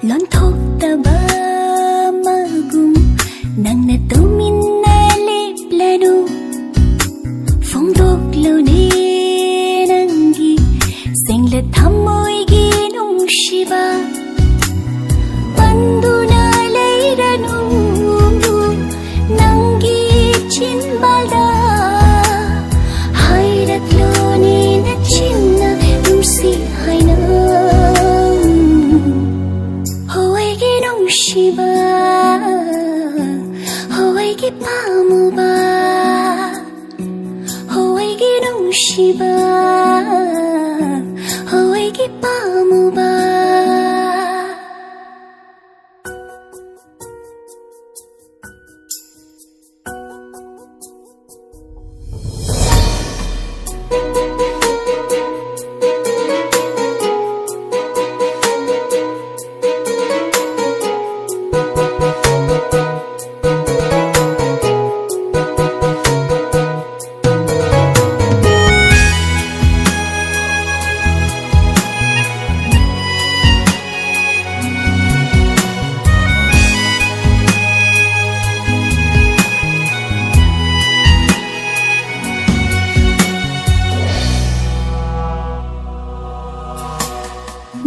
Lonthoktaba magum nangna tuminna leplanu phongdoklone nangi sengla thamoigi nungshiba panduna leiranu nangi chinbalda hairaklone na chinna numsi haina Shiba, hoy ki pamuba, hoy ki nong Shiba, hoy ki pamuba.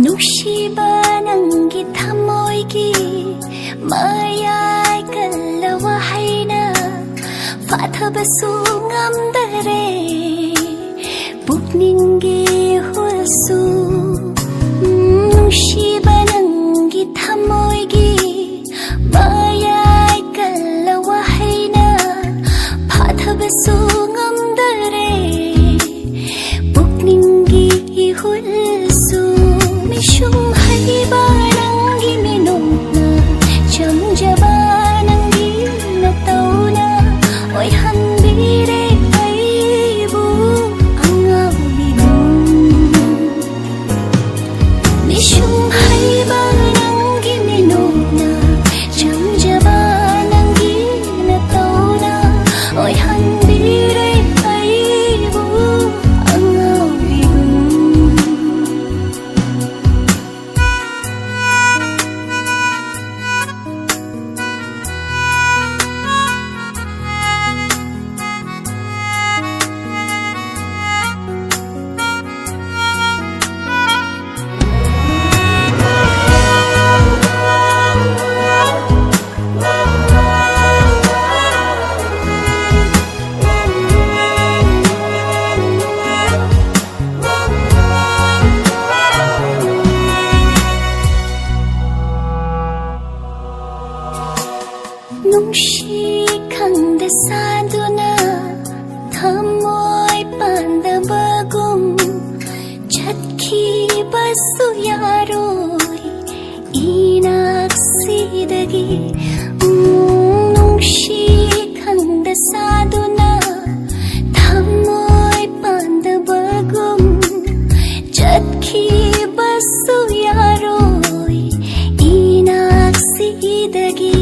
Nushiba nangi thamoigi mayai kalawa haina fathabasu ngamdare pukningi hulsu Nushiba nangi thamoigi mayai kalawa haina fathabasu ngamdare pukningi hulsu Mishum haiba nangi minuna chamjaba nangi natauna oi hanbire aibu angabigu Mishum haiba nangi minuna chamjaba nangi natauna oi hanbire aibu angabigu Nungshi khangda saduna thamoy pandabagum chatkhi basu yaroi inaksidagi Nungshi khangda saduna thamoy pandabagum chatkhi basu yaroi inaksidagi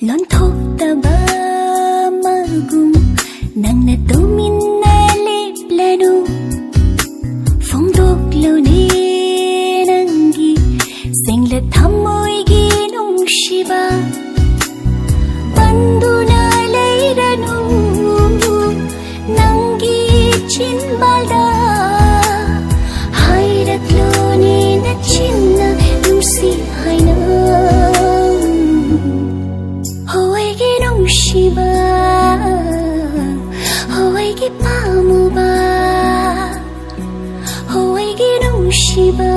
Lonthoktaba magum nangna tuminna leplanu phongdoklone nangi sengla thamoigi nungshiba panduna leiranu nangi chinbalda hairaklone na chinna numsi haina Shiba, hoy ki pamuba, hoy ki nong Shiba.